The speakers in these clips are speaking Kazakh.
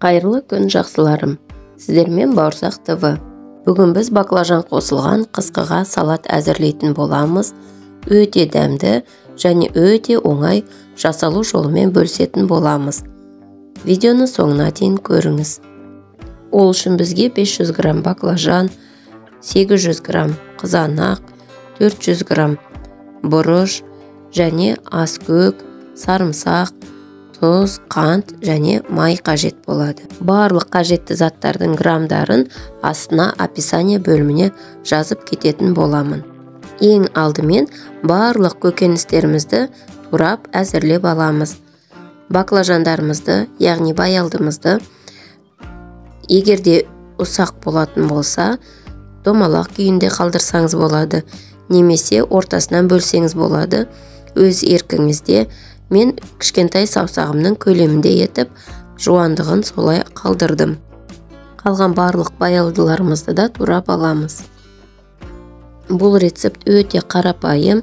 Қайырлы күн жақсыларым. Сіздермен Бауырсақ ТВ. Бүгін біз баклажан қосылған қысқыға салат әзірлейтін боламыз. Өте дәмді және өте оңай жасалу жолымен бөлісетін боламыз. Видеоны соңына дейін көріңіз. Ол үшін бізге 500 грамм баклажан, 800 грамм қызанақ, 400 грамм бұрыш және аскөк, сарымсақ, тұз, қант және май қажет болады. Барлық қажетті заттардың грамдарын астына описание бөліміне жазып кететін боламын. Ең алдымен барлық көкөністерімізді турап әзірлеп аламыз. Баклажандарымызды, яғни баялдымызды, егерде ұсақ болатын болса, домалақ күйінде қалдырсаңыз болады, немесе ортасынан бөлсеңіз болады. Өз еркіңізде. Мен кішкентай саусағымның көлемінде етіп, жуандығын солай қалдырдым. Қалған барлық баялдыларымызды да турап аламыз. Бұл рецепт өте қарапайым,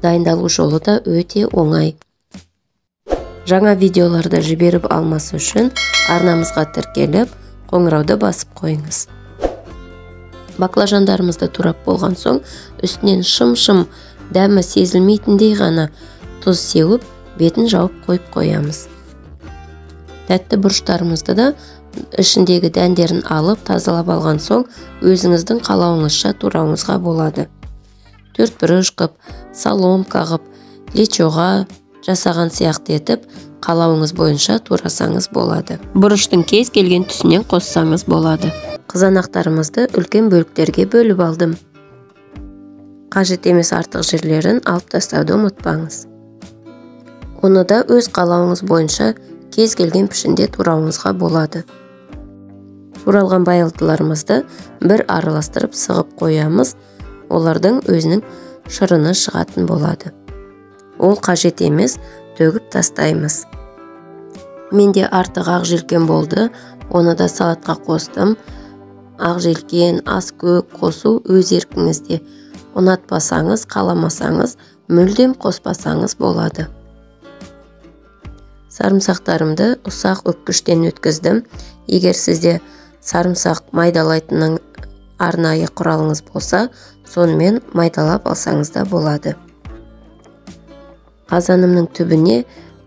дайындалу жолы да өте оңай. Жаңа видеоларды жіберіп алмасы үшін арнамызға тіркеліп, қоңырауды басып қойыңыз. Баклажандарымызды турап болған соң, үстінен шым-шым дәмі сезілмейтіндей ғана тұз сеуіп, бетін жауып қойып қоямыз. Тәтті бұрыштарымызды да ішіндегі дәндерін алып тазалап алған соң, өзіңіздің қалауыңызша турауыңызға болады. 4 бұрыш қып, соломка қып, лечоға жасаған сияқты етіп, қалауыңыз бойынша турасаңыз болады. Бұрыштың кез келген түсінен қоссаңыз болады. Қызанақтарымызды үлкен бөліктерге бөліп алдым. Қажет емес артық жерлерін алып тастауды ұмытпаңыз. Оны да өз қалауыңыз бойынша кез келген пішінде турауыңызға болады. Туралған баялдыларымызды бір араластырып сығып қоямыз, олардың өзінің шырыны шығатын болады. Ол қажет емес, төгіп тастаймыз. Менде артық ақ желкен болды, оны да салатқа қостым. Ақ желкен, аскөк қосу өз еркіңізде. Ұнатпасаңыз, қаламасаңыз, мүлдем қоспасаңыз болады. Сарымсақтарымды ұсақ өткіштен өткіздім. Егер сізде сарымсақ майдалайтынның арнайы құралыңыз болса, сонымен майдалап алсаңыз да болады. Қазанымның түбіне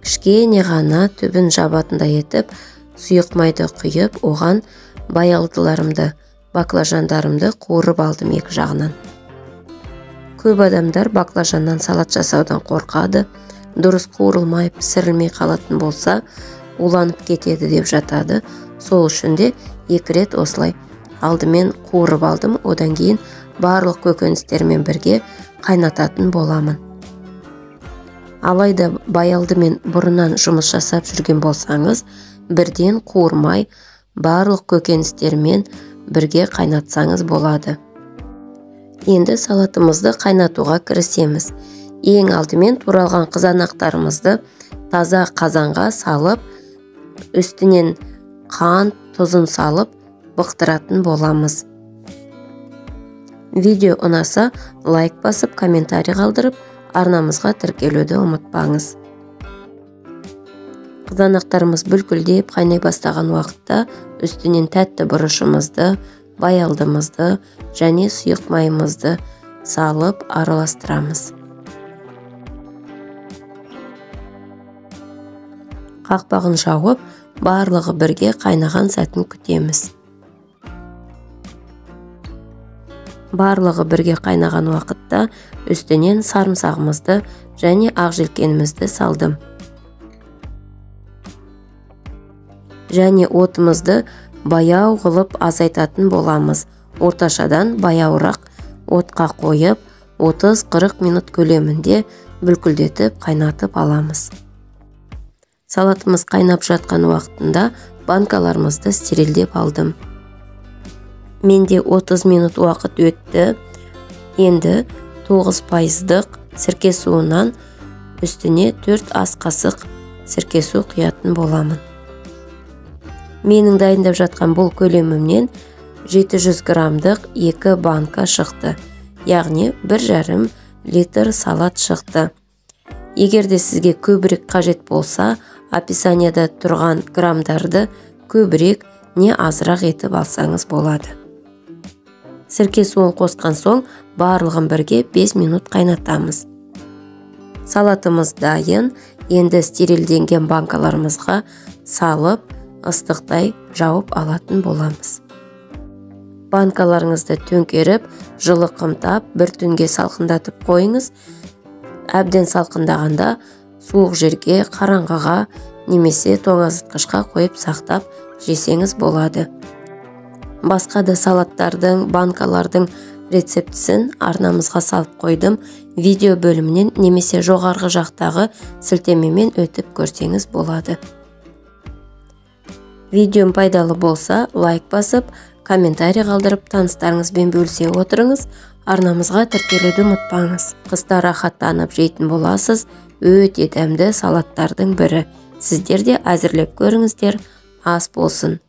кішкене ғана түбін жабатындай етіп, сұйық майды құйып, оған баялдыларымды, баклажандарымды қуырып алдым екі жағынан. Көп адамдар баклажаннан салат жасаудан қорқады. Дұрыс қуырылмай, пісірілмей қалатын болса, уланып кетеді деп жатады. Сол үшін де 2 рет осылай алдымен қуырып алдым, одан кейін барлық көкөністермен бірге қайнататын боламын. Алайда баялдымен бұрыннан жұмыс жасап жүрген болсаңыз, бірден қуырмай, барлық көкөністермен бірге қайнатсаңыз болады. Енді салатымызды қайнатуға кірісеміз. Ең алдымен туралған қызанақтарымызды таза қазанға салып, үстінен қант, тұзын салып, бұқтыратын боламыз. Видео ұнаса, лайк басып, комментарий қалдырып, арнамызға тіркелуді ұмытпаңыз. Қызанақтарымыз бүлкілдеп қайнай бастаған уақытта үстінен тәтті бұрышымызды, баялдымызды және сұйық майымызды салып араластырамыз. Қақпағын жауып, барлығы бірге қайнаған сәтін күтеміз. Барлығы бірге қайнаған уақытта үстінен сарымсағымызды және ақ желкенімізді салдым. Және отымызды баяу қылып азайтатын боламыз. Орташадан баяуырақ отқа қойып, 30-40 минут көлемінде бүлкілдетіп қайнатып аламыз. Салатымыз қайнап жатқан уақытында банкаларымызды стерилдеп алдым. Менде 30 минут уақыт өтті. Енді 9%-дық сірке суынан үстіне 4 ас қасық сірке су құятын боламын. Менің дайындап жатқан бұл көлемімнен 700 граммдық 2 банка шықты. Яғни 1,5 литр салат шықты. Егерде сізге көбірек қажет болса, описанияда тұрған граммдарды көбірек не азырақ етіп алсаңыз болады. Сірке суын қосқан соң барлығын бірге 5 минут қайнатамыз. Салатымыз дайын. Енді стерилденген банкаларымызға салып, ыстықтай жауып алатын боламыз. Банкаларыңызды төңкеріп, жылы қымтап, бір түнге салқындатып қойыңыз. Әбден салқындағанда суық жерге, қараңғыға немесе тоңазытқышқа қойып сақтап жесеңіз болады. Басқа да салаттардың, банкалардың рецептісін арнамызға салып қойдым. Видео бөлімінен немесе жоғарғы жақтағы сілтемемен өтіп көрсеңіз болады. Видеом пайдалы болса, лайк басып, комментарий қалдырып, таныстарыңызбен бөлісе отырыңыз. Арнамызға тіркелуді ұмытпаңыз. Қыста рахаттанып жейтін боласыз. Өте дәмді салаттардың бірі. Сіздер де әзірлеп көріңіздер. Ас болсын.